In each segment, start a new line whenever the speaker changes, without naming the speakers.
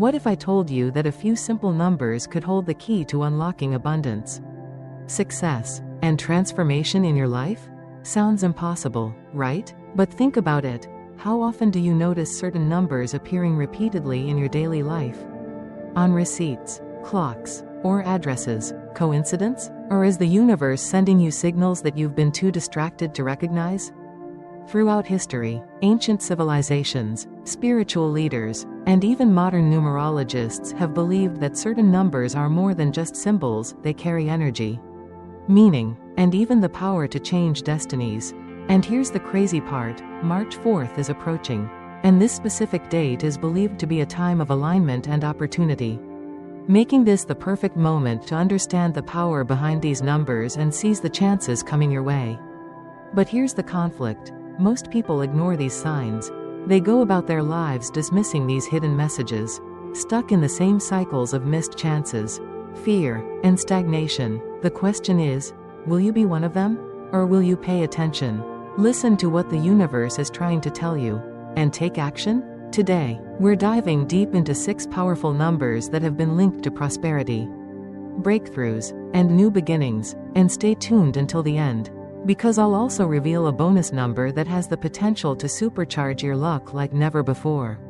What if I told you that a few simple numbers could hold the key to unlocking abundance, success, and transformation in your life? Sounds impossible, right? But think about it. How often do you notice certain numbers appearing repeatedly in your daily life? On receipts, clocks, or addresses? Coincidence? Or is the universe sending you signals that you've been too distracted to recognize? Throughout history, ancient civilizations, spiritual leaders, and even modern numerologists have believed that certain numbers are more than just symbols, they carry energy, meaning, and even the power to change destinies. And here's the crazy part, March 4th is approaching, and this specific date is believed to be a time of alignment and opportunity, making this the perfect moment to understand the power behind these numbers and seize the chances coming your way. But here's the conflict. Most people ignore these signs. They go about their lives dismissing these hidden messages, stuck in the same cycles of missed chances, fear, and stagnation. The question is, will you be one of them? Or will you pay attention, listen to what the universe is trying to tell you, and take action? Today, we're diving deep into 6 powerful numbers that have been linked to prosperity, breakthroughs, and new beginnings, and stay tuned until the end, because I'll also reveal a bonus number that has the potential to supercharge your luck like never before.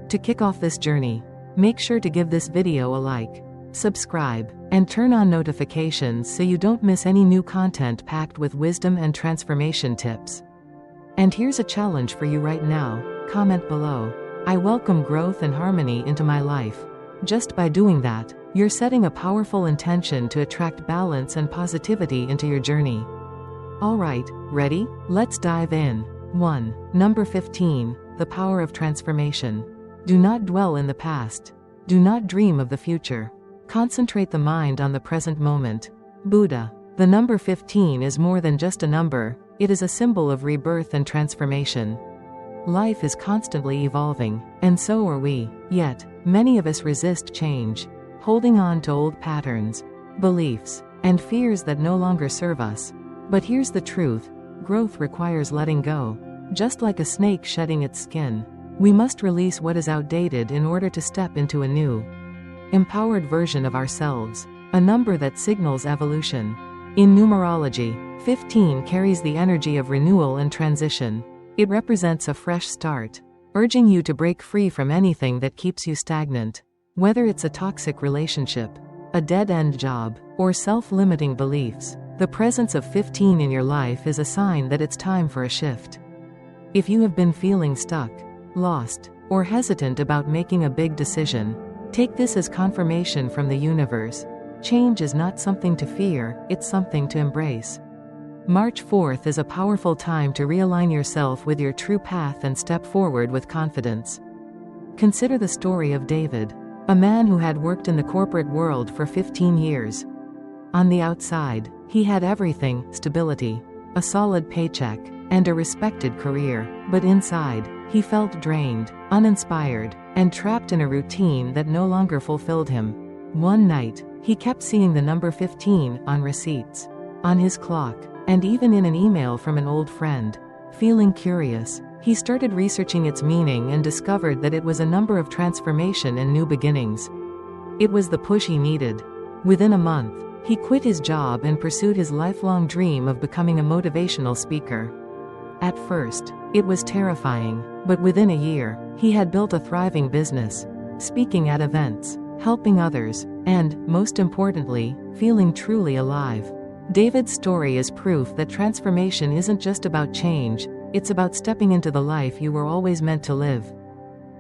To kick off this journey, make sure to give this video a like, subscribe, and turn on notifications so you don't miss any new content packed with wisdom and transformation tips. And here's a challenge for you right now. Comment below, I welcome growth and harmony into my life. Just by doing that, you're setting a powerful intention to attract balance and positivity into your journey. Alright, ready? Let's dive in. 1. Number 15, the power of transformation. Do not dwell in the past. Do not dream of the future. Concentrate the mind on the present moment. Buddha. The number 15 is more than just a number, it is a symbol of rebirth and transformation. Life is constantly evolving, and so are we. Yet, many of us resist change, holding on to old patterns, beliefs, and fears that no longer serve us. But here's the truth, growth requires letting go. Just like a snake shedding its skin, we must release what is outdated in order to step into a new, empowered version of ourselves, a number that signals evolution. In numerology, 15 carries the energy of renewal and transition. It represents a fresh start, urging you to break free from anything that keeps you stagnant. Whether it's a toxic relationship, a dead-end job, or self-limiting beliefs, the presence of 15 in your life is a sign that it's time for a shift. If you have been feeling stuck, lost, or hesitant about making a big decision, take this as confirmation from the universe. Change is not something to fear, it's something to embrace. March 4th is a powerful time to realign yourself with your true path and step forward with confidence. Consider the story of David, a man who had worked in the corporate world for 15 years. On the outside, he had everything: stability, a solid paycheck, and a respected career. But inside, he felt drained, uninspired, and trapped in a routine that no longer fulfilled him. One night, he kept seeing the number 15 on receipts, on his clock, and even in an email from an old friend. Feeling curious, he started researching its meaning and discovered that it was a number of transformation and new beginnings. It was the push he needed. Within a month, he quit his job and pursued his lifelong dream of becoming a motivational speaker. At first, it was terrifying, but within a year, he had built a thriving business, speaking at events, helping others, and, most importantly, feeling truly alive. David's story is proof that transformation isn't just about change, it's about stepping into the life you were always meant to live.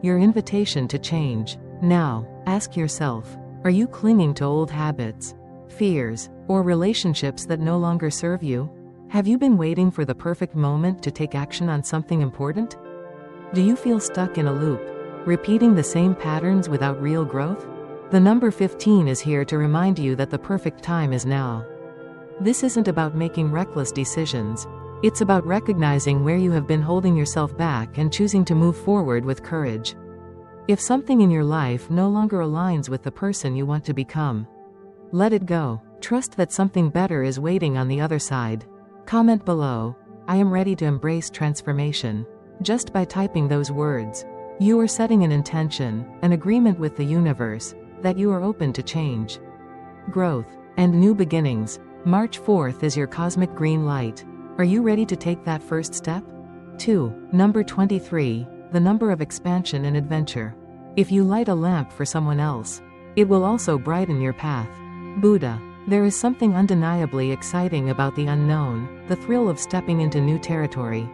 Your invitation to change. Now, ask yourself, are you clinging to old habits, fears, or relationships that no longer serve you? Have you been waiting for the perfect moment to take action on something important? Do you feel stuck in a loop, repeating the same patterns without real growth? The number 15 is here to remind you that the perfect time is now. This isn't about making reckless decisions. It's about recognizing where you have been holding yourself back and choosing to move forward with courage. If something in your life no longer aligns with the person you want to become, let it go. Trust that something better is waiting on the other side. Comment below, I am ready to embrace transformation. Just by typing those words, You are setting an intention, an agreement with the universe, that you are open to change, growth, and new beginnings. March 4th is your cosmic green light. Are you ready to take that first step? 2. Number 23, the number of expansion and adventure. If you light a lamp for someone else, it will also brighten your path. Buddha. There is something undeniably exciting about the unknown, the thrill of stepping into new territory,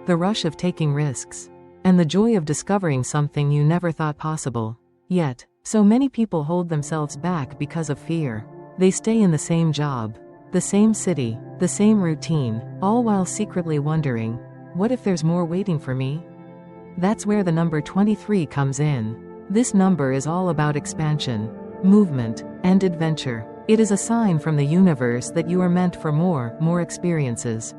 the rush of taking risks, and the joy of discovering something you never thought possible. Yet, so many people hold themselves back because of fear. They stay in the same job, the same city, the same routine, all while secretly wondering, what if there's more waiting for me? That's where the number 23 comes in. This number is all about expansion, movement, and adventure. It is a sign from the universe that you are meant for more experiences,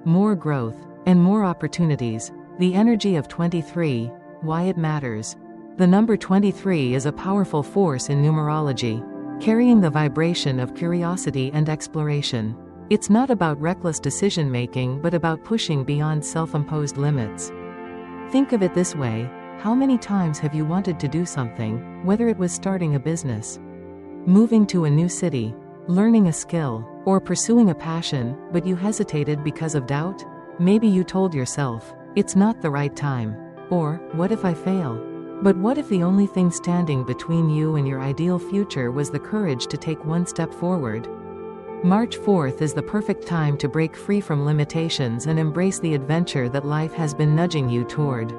more growth, and more opportunities. The energy of 23, why it matters. The number 23 is a powerful force in numerology, carrying the vibration of curiosity and exploration. It's not about reckless decision-making but about pushing beyond self-imposed limits. Think of it this way, how many times have you wanted to do something, whether it was starting a business, moving to a new city, learning a skill, or pursuing a passion, but you hesitated because of doubt? Maybe you told yourself, it's not the right time. Or, what if I fail? But what if the only thing standing between you and your ideal future was the courage to take one step forward? March 4th is the perfect time to break free from limitations and embrace the adventure that life has been nudging you toward.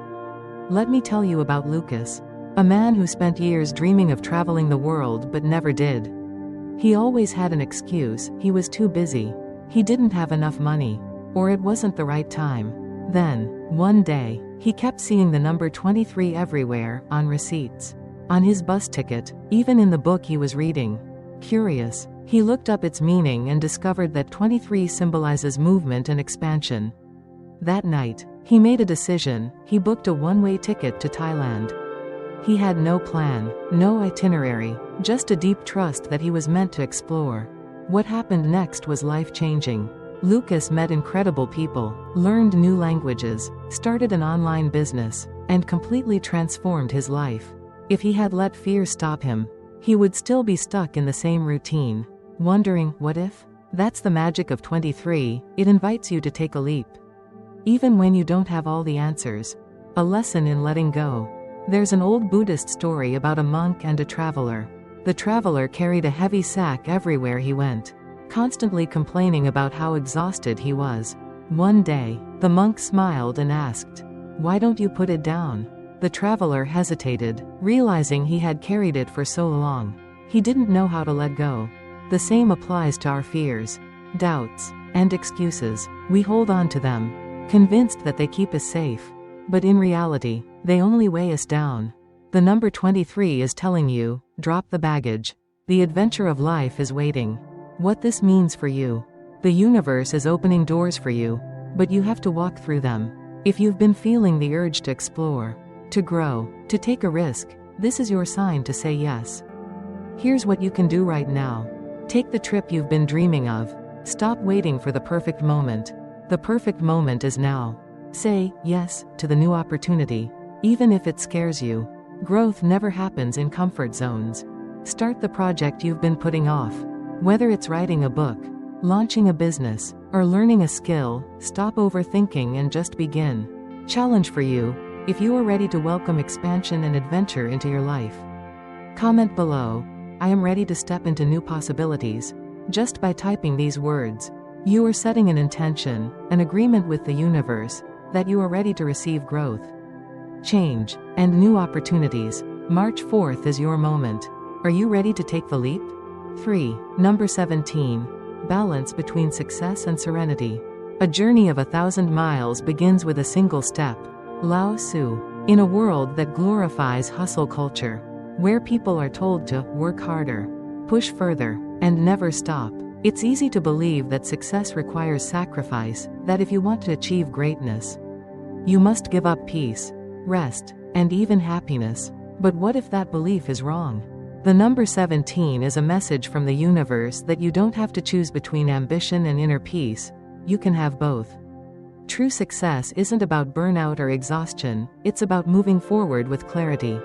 Let me tell you about Lucas, a man who spent years dreaming of traveling the world but never did. He always had an excuse: he was too busy, he didn't have enough money, or it wasn't the right time. Then, one day, he kept seeing the number 23 everywhere, on receipts, on his bus ticket, even in the book he was reading. Curious, he looked up its meaning and discovered that 23 symbolizes movement and expansion. That night, he made a decision. He booked a one-way ticket to Thailand. He had no plan, no itinerary, just a deep trust that he was meant to explore. What happened next was life-changing. Lucas met incredible people, learned new languages, started an online business, and completely transformed his life. If he had let fear stop him, he would still be stuck in the same routine, wondering, what if? That's the magic of 23, it invites you to take a leap. Even when you don't have all the answers. A lesson in letting go. There's an old Buddhist story about a monk and a traveler. The traveler carried a heavy sack everywhere he went, constantly complaining about how exhausted he was. One day, the monk smiled and asked, "Why don't you put it down?" The traveler hesitated, realizing he had carried it for so long. He didn't know how to let go. The same applies to our fears, doubts, and excuses. We hold on to them, convinced that they keep us safe. But in reality, they only weigh us down. The number 23 is telling you, drop the baggage. The adventure of life is waiting. What this means for you. The universe is opening doors for you, but you have to walk through them. If you've been feeling the urge to explore, to grow, to take a risk, this is your sign to say yes. Here's what you can do right now. Take the trip you've been dreaming of. Stop waiting for the perfect moment. The perfect moment is now. Say yes to the new opportunity, even if it scares you. Growth never happens in comfort zones. Start the project you've been putting off. Whether it's writing a book, launching a business, or learning a skill, stop overthinking and just begin. Challenge for you, if you are ready to welcome expansion and adventure into your life. Comment below, I am ready to step into new possibilities. Just by typing these words, you are setting an intention, an agreement with the universe, that you are ready to receive growth, change, and new opportunities. March 4th is your moment. Are you ready to take the leap? 3. Number 17. Balance between success and serenity. A journey of 1,000 miles begins with a single step. Lao Tzu. In a world that glorifies hustle culture, where people are told to work harder, push further, and never stop, it's easy to believe that success requires sacrifice, that if you want to achieve greatness, you must give up peace, rest, and even happiness. But what if that belief is wrong? The number 17 is a message from the universe that you don't have to choose between ambition and inner peace. You can have both. True success isn't about burnout or exhaustion, it's about moving forward with clarity,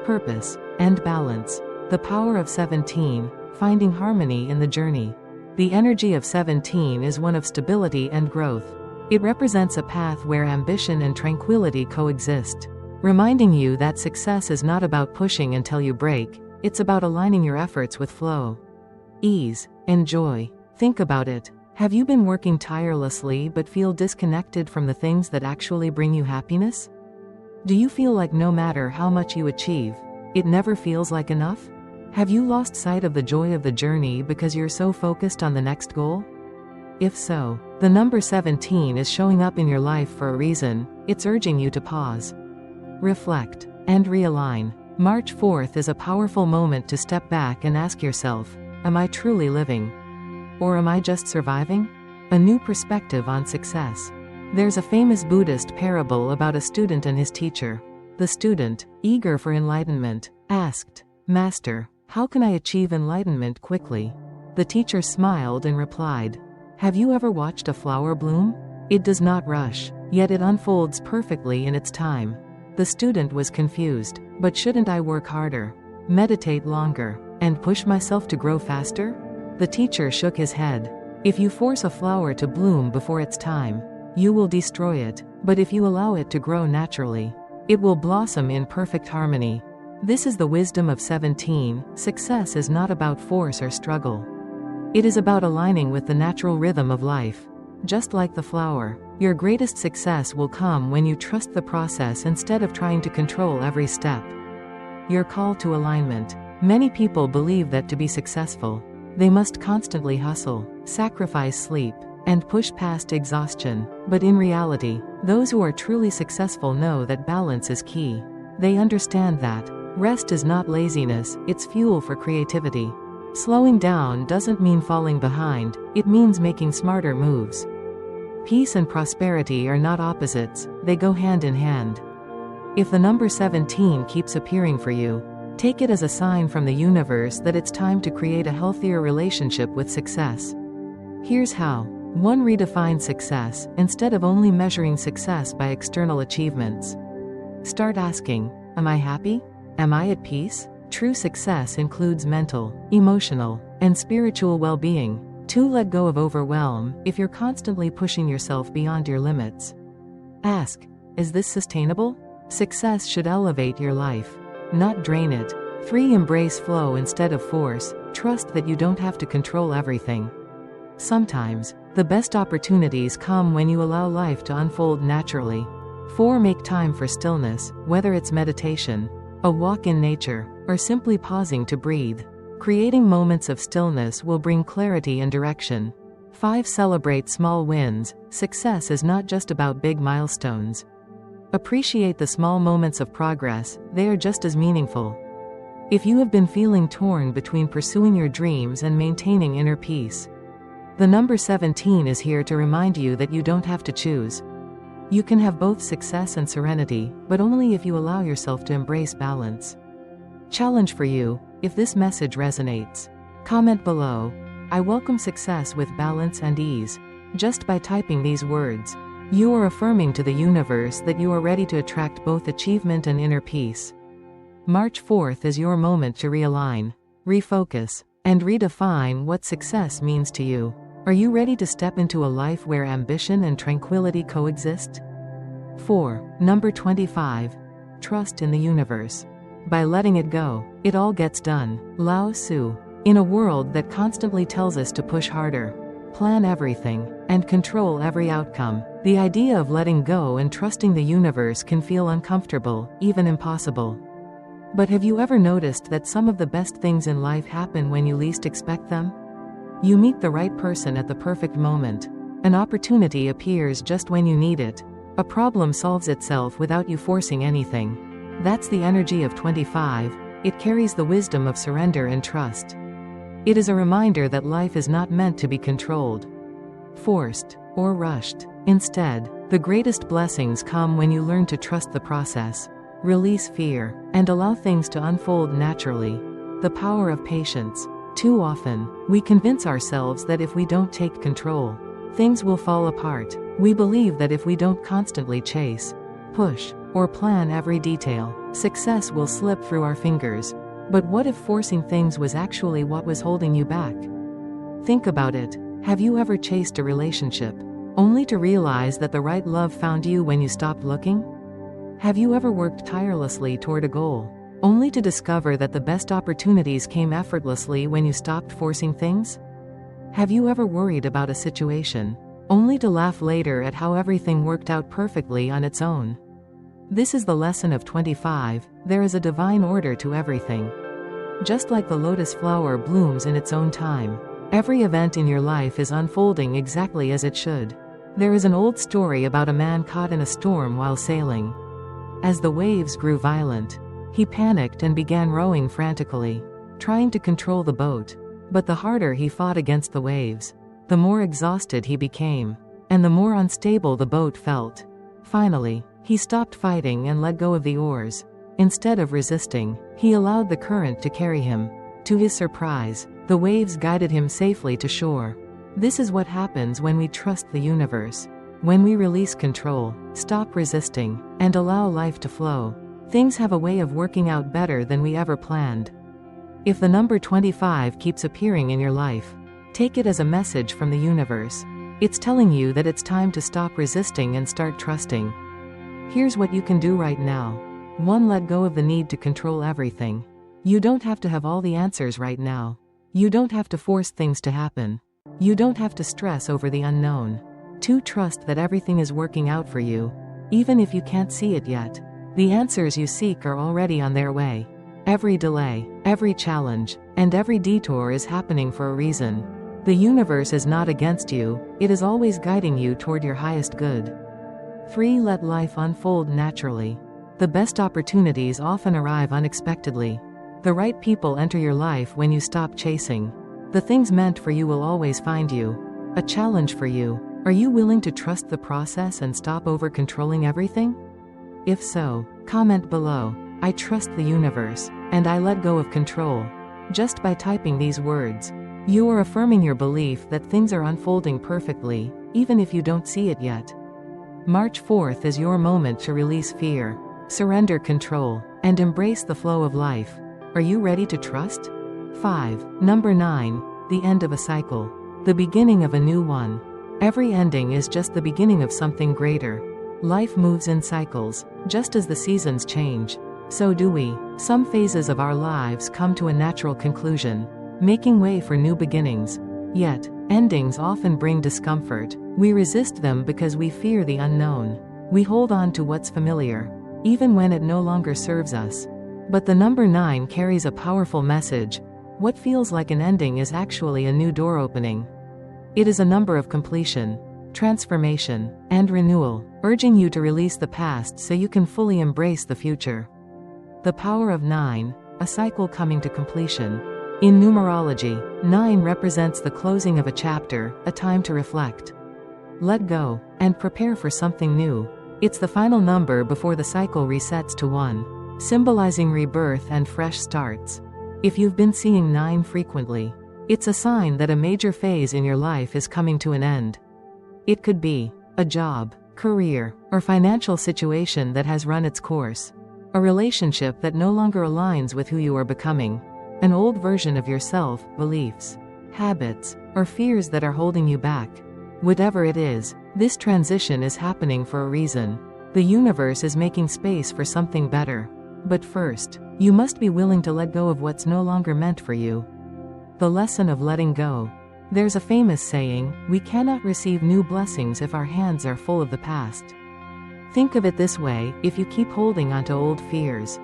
purpose, and balance. The power of 17, finding harmony in the journey. The energy of 17 is one of stability and growth. It represents a path where ambition and tranquility coexist, reminding you that success is not about pushing until you break, it's about aligning your efforts with flow, ease, and joy. Think about it. Have you been working tirelessly but feel disconnected from the things that actually bring you happiness? Do you feel like no matter how much you achieve, it never feels like enough? Have you lost sight of the joy of the journey because you're so focused on the next goal? If so, the number 17 is showing up in your life for a reason. It's urging you to pause, reflect, and realign. March 4th is a powerful moment to step back and ask yourself, am I truly living? Or am I just surviving? A new perspective on success. There's a famous Buddhist parable about a student and his teacher. The student, eager for enlightenment, asked, "Master, how can I achieve enlightenment quickly?" The teacher smiled and replied, "Have you ever watched a flower bloom? It does not rush, yet it unfolds perfectly in its time." The student was confused. But shouldn't I work harder, meditate longer, and push myself to grow faster? The teacher shook his head. If you force a flower to bloom before its time, you will destroy it. But if you allow it to grow naturally, it will blossom in perfect harmony. This is the wisdom of 17. Success is not about force or struggle. It is about aligning with the natural rhythm of life. Just like the flower, your greatest success will come when you trust the process instead of trying to control every step. Your call to alignment. Many people believe that to be successful, they must constantly hustle, sacrifice sleep, and push past exhaustion. But in reality, those who are truly successful know that balance is key. They understand that rest is not laziness, it's fuel for creativity. Slowing down doesn't mean falling behind, it means making smarter moves. Peace and prosperity are not opposites, they go hand in hand. If the number 17 keeps appearing for you, take it as a sign from the universe that it's time to create a healthier relationship with success. Here's how. 1. Redefine success. Instead of only measuring success by external achievements, start asking, am I happy? Am I at peace? True success includes mental, emotional, and spiritual well-being. 2. Let go of overwhelm. If you're constantly pushing yourself beyond your limits, ask, is this sustainable? Success should elevate your life, not drain it. 3. Embrace flow instead of force. Trust that you don't have to control everything. Sometimes, the best opportunities come when you allow life to unfold naturally. 4. Make time for stillness, whether it's meditation, a walk in nature, or simply pausing to breathe. Creating moments of stillness will bring clarity and direction. 5. Celebrate small wins. Success is not just about big milestones. Appreciate the small moments of progress, they are just as meaningful. If you have been feeling torn between pursuing your dreams and maintaining inner peace, the number 17 is here to remind you that you don't have to choose. You can have both success and serenity, but only if you allow yourself to embrace balance. Challenge for you, if this message resonates, comment below, I welcome success with balance and ease. Just by typing these words, you are affirming to the universe that you are ready to attract both achievement and inner peace. March 4th is your moment to realign, refocus, and redefine what success means to you. Are you ready to step into a life where ambition and tranquility coexist? 4. Number 25. Trust in the universe. By letting it go, it all gets done. Lao Tzu. In a world that constantly tells us to push harder, plan everything, and control every outcome, the idea of letting go and trusting the universe can feel uncomfortable, even impossible. But have you ever noticed that some of the best things in life happen when you least expect them? You meet the right person at the perfect moment. An opportunity appears just when you need it. A problem solves itself without you forcing anything. That's the energy of 25. It carries the wisdom of surrender and trust. It is a reminder that life is not meant to be controlled, forced, or rushed. Instead, the greatest blessings come when you learn to trust the process, release fear, and allow things to unfold naturally. The power of patience. Too often, we convince ourselves that if we don't take control, things will fall apart. We believe that if we don't constantly chase, push, or plan every detail, success will slip through our fingers. But what if forcing things was actually what was holding you back? Think about it. Have you ever chased a relationship, only to realize that the right love found you when you stopped looking? Have you ever worked tirelessly toward a goal, only to discover that the best opportunities came effortlessly when you stopped forcing things? Have you ever worried about a situation, only to laugh later at how everything worked out perfectly on its own? This is the lesson of 25, there is a divine order to everything. Just like the lotus flower blooms in its own time, every event in your life is unfolding exactly as it should. There is an old story about a man caught in a storm while sailing. As the waves grew violent, he panicked and began rowing frantically, trying to control the boat. But the harder he fought against the waves, the more exhausted he became, and the more unstable the boat felt. Finally, he stopped fighting and let go of the oars. Instead of resisting, he allowed the current to carry him. To his surprise, the waves guided him safely to shore. This is what happens when we trust the universe. When we release control, stop resisting, and allow life to flow, things have a way of working out better than we ever planned. If the number 25 keeps appearing in your life, take it as a message from the universe. It's telling you that it's time to stop resisting and start trusting. Here's what you can do right now. 1. Let go of the need to control everything. You don't have to have all the answers right now. You don't have to force things to happen. You don't have to stress over the unknown. 2. Trust that everything is working out for you, even if you can't see it yet. The answers you seek are already on their way. Every delay, every challenge, and every detour is happening for a reason. The universe is not against you, it is always guiding you toward your highest good. 3. Let life unfold naturally. The best opportunities often arrive unexpectedly. The right people enter your life when you stop chasing. The things meant for you will always find you. A challenge for you. Are you willing to trust the process and stop over-controlling everything? If so, comment below, "I trust the universe, and I let go of control." Just by typing these words, you are affirming your belief that things are unfolding perfectly, even if you don't see it yet. March 4th is your moment to release fear, surrender control, and embrace the flow of life. Are you ready to trust? 5. Number 9. The end of a cycle. The beginning of a new one. Every ending is just the beginning of something greater. Life moves in cycles, just as the seasons change. So do we. Some phases of our lives come to a natural conclusion, making way for new beginnings. Yet, endings often bring discomfort. We resist them because we fear the unknown. We hold on to what's familiar, even when it no longer serves us. But the number 9 carries a powerful message. What feels like an ending is actually a new door opening. It is a number of completion, transformation, and renewal, urging you to release the past so you can fully embrace the future. The power of 9, a cycle coming to completion. In numerology, 9 represents the closing of a chapter, a time to reflect, let go, and prepare for something new. It's the final number before the cycle resets to 1, symbolizing rebirth and fresh starts. If you've been seeing 9 frequently, it's a sign that a major phase in your life is coming to an end. It could be a job, career, or financial situation that has run its course. A relationship that no longer aligns with who you are becoming. An old version of yourself, beliefs, habits, or fears that are holding you back. Whatever it is, this transition is happening for a reason. The universe is making space for something better. But first, you must be willing to let go of what's no longer meant for you. The lesson of letting go. There's a famous saying, we cannot receive new blessings if our hands are full of the past. Think of it this way, if you keep holding onto old fears,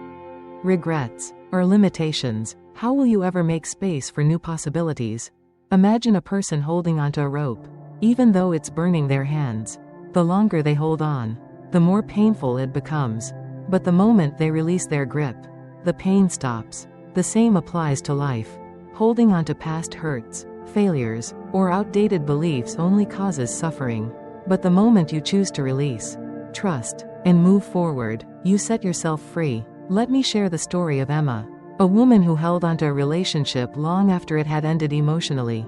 regrets, or limitations, how will you ever make space for new possibilities? Imagine a person holding onto a rope. Even though it's burning their hands, the longer they hold on, the more painful it becomes. But the moment they release their grip, the pain stops. The same applies to life. Holding onto past hurts, failures, or outdated beliefs only causes suffering. But the moment you choose to release, trust, and move forward, you set yourself free. Let me share the story of Emma, a woman who held onto a relationship long after it had ended emotionally.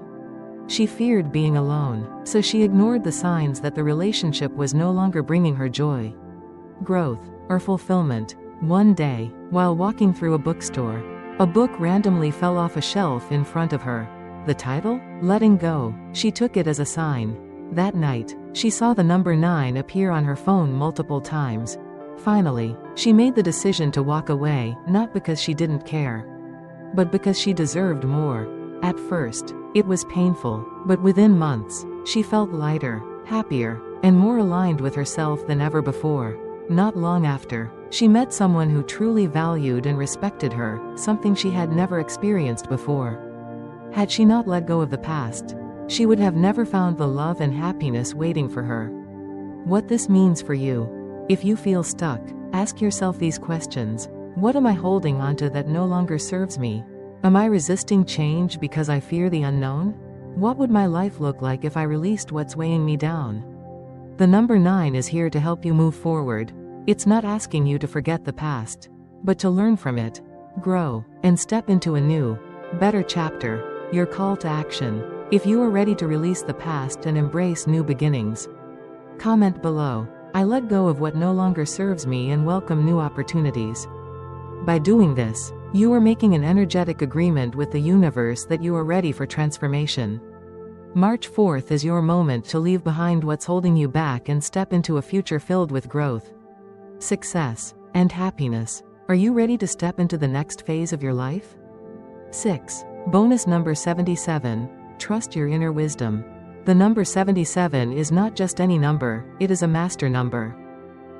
She feared being alone, so she ignored the signs that the relationship was no longer bringing her joy, growth, or fulfillment. One day, while walking through a bookstore, a book randomly fell off a shelf in front of her. The title? Letting Go. She took it as a sign. That night, she saw the number 9 appear on her phone multiple times. Finally, she made the decision to walk away, not because she didn't care, but because she deserved more. At first, it was painful, but within months, she felt lighter, happier, and more aligned with herself than ever before. Not long after, she met someone who truly valued and respected her, something she had never experienced before. Had she not let go of the past, she would have never found the love and happiness waiting for her. What this means for you. If you feel stuck, ask yourself these questions. What am I holding onto that no longer serves me? Am I resisting change because I fear the unknown? What would my life look like if I released what's weighing me down? The number 9 is here to help you move forward. It's not asking you to forget the past, but to learn from it, grow, and step into a new, better chapter. Your call to action. If you are ready to release the past and embrace new beginnings, comment below. I let go of what no longer serves me and welcome new opportunities. By doing this, you are making an energetic agreement with the universe that you are ready for transformation. March 4th is your moment to leave behind what's holding you back and step into a future filled with growth, success, and happiness. Are you ready to step into the next phase of your life? 6. Bonus number 77. Trust your inner wisdom. The number 77 is not just any number, it is a master number,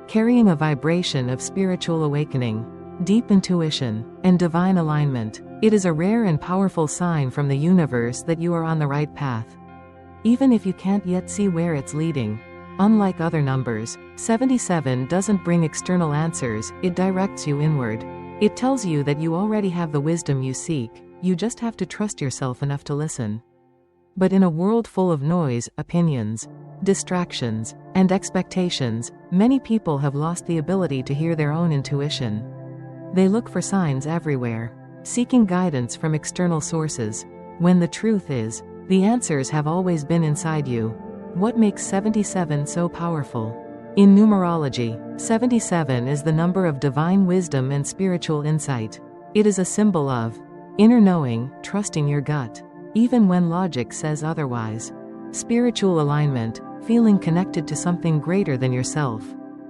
carrying a vibration of spiritual awakening, deep intuition, and divine alignment. It is a rare and powerful sign from the universe that you are on the right path, even if you can't yet see where it's leading. Unlike other numbers, 77 doesn't bring external answers, it directs you inward. It tells you that you already have the wisdom you seek, you just have to trust yourself enough to listen. But in a world full of noise, opinions, distractions, and expectations, many people have lost the ability to hear their own intuition. They look for signs everywhere, seeking guidance from external sources, when the truth is, the answers have always been inside you. What makes 77 so powerful? In numerology, 77 is the number of divine wisdom and spiritual insight. It is a symbol of inner knowing, trusting your gut, even when logic says otherwise. Spiritual alignment, feeling connected to something greater than yourself.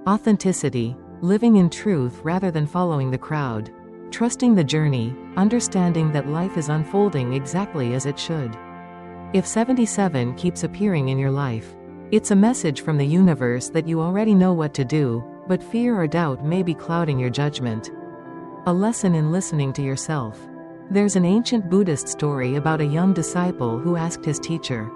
Authenticity, living in truth rather than following the crowd. Trusting the journey, understanding that life is unfolding exactly as it should. If 77 keeps appearing in your life, it's a message from the universe that you already know what to do, but fear or doubt may be clouding your judgment. A lesson in listening to yourself. There's an ancient Buddhist story about a young disciple who asked his teacher,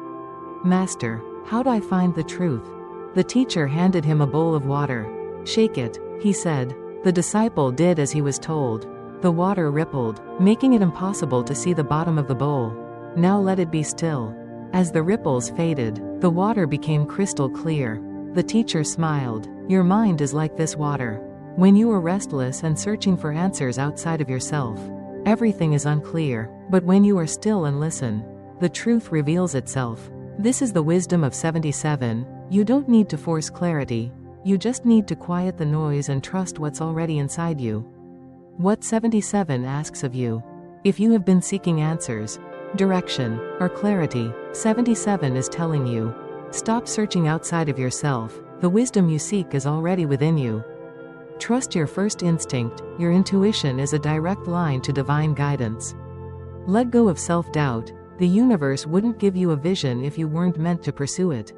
"Master, how do I find the truth?" The teacher handed him a bowl of water. "Shake it," he said. The disciple did as he was told. The water rippled, making it impossible to see the bottom of the bowl. "Now let it be still." As the ripples faded, the water became crystal clear. The teacher smiled. Your mind is like this water. When you are restless and searching for answers outside of yourself, everything is unclear, but when you are still and listen, the truth reveals itself. This is the wisdom of 77. You don't need to force clarity. You just need to quiet the noise and trust what's already inside you. What 77 asks of you. If you have been seeking answers, direction, or clarity, 77 is telling you, stop searching outside of yourself. The wisdom you seek is already within you. Trust your first instinct. Your intuition is a direct line to divine guidance. Let go of self-doubt. The universe wouldn't give you a vision if you weren't meant to pursue it.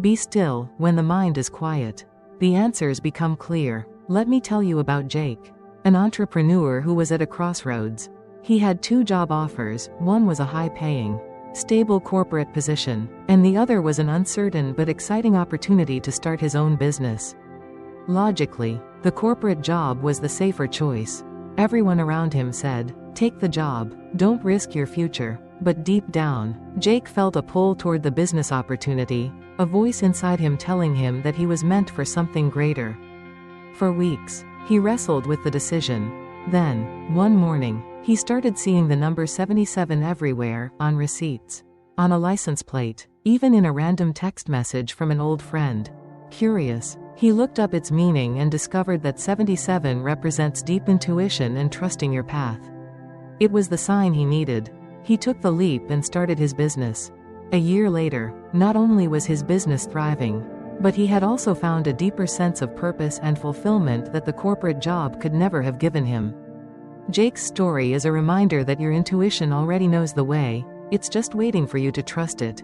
Be still. When the mind is quiet, the answers become clear. Let me tell you about Jake, an entrepreneur who was at a crossroads. He had 2 job offers. One was a high-paying, stable corporate position, and the other was an uncertain but exciting opportunity to start his own business. Logically, the corporate job was the safer choice. Everyone around him said, "Take the job, don't risk your future." But deep down, Jake felt a pull toward the business opportunity, a voice inside him telling him that he was meant for something greater. For weeks, he wrestled with the decision. Then, one morning, he started seeing the number 77 everywhere, on receipts, on a license plate, even in a random text message from an old friend. Curious, he looked up its meaning and discovered that 77 represents deep intuition and trusting your path. It was the sign he needed. He took the leap and started his business. A year later, not only was his business thriving, but he had also found a deeper sense of purpose and fulfillment that the corporate job could never have given him. Jake's story is a reminder that your intuition already knows the way, it's just waiting for you to trust it.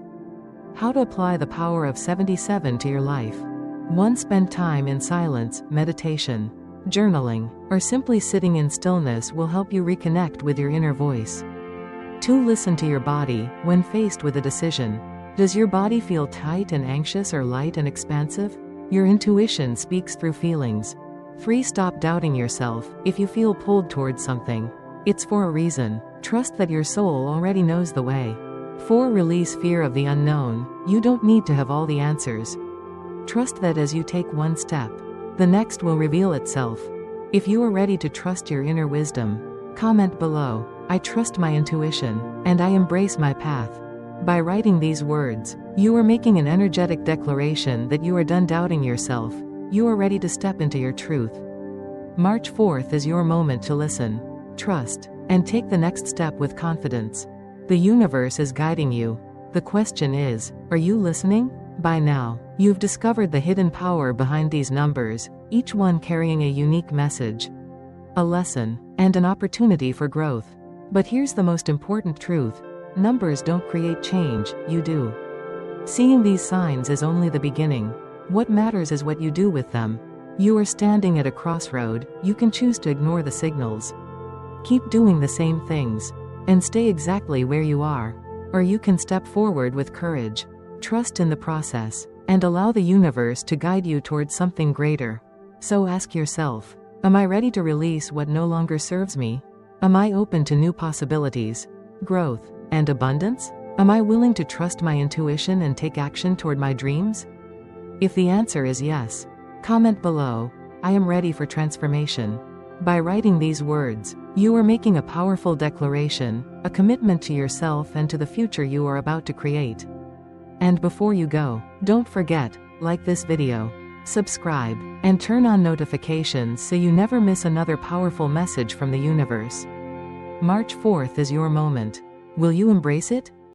How to apply the power of 77 to your life. 1. Spend time in silence, meditation, journaling, or simply sitting in stillness will help you reconnect with your inner voice. 2. Listen to your body when faced with a decision. Does your body feel tight and anxious or light and expansive? Your intuition speaks through feelings. 3. Stop doubting yourself. If you feel pulled towards something, it's for a reason. Trust that your soul already knows the way. 4. Release fear of the unknown. You don't need to have all the answers. Trust that as you take one step, the next will reveal itself. If you are ready to trust your inner wisdom, comment below, "I trust my intuition, and I embrace my path." By writing these words, you are making an energetic declaration that you are done doubting yourself. You are ready to step into your truth. March 4th is your moment to listen, trust, and take the next step with confidence. The universe is guiding you. The question is, are you listening? By now, you've discovered the hidden power behind these numbers, each one carrying a unique message, a lesson, and an opportunity for growth. But here's the most important truth. Numbers don't create change, you do. Seeing these signs is only the beginning. What matters is what you do with them. You are standing at a crossroad, you can choose to ignore the signals. Keep doing the same things, and stay exactly where you are. Or you can step forward with courage. Trust in the process, and allow the universe to guide you towards something greater. So ask yourself, am I ready to release what no longer serves me? Am I open to new possibilities, growth, and abundance? Am I willing to trust my intuition and take action toward my dreams? If the answer is yes, comment below, "I am ready for transformation." By writing these words, you are making a powerful declaration, a commitment to yourself and to the future you are about to create. And before you go, don't forget, like this video, subscribe, and turn on notifications so you never miss another powerful message from the universe. March 4th is your moment. Will you embrace it?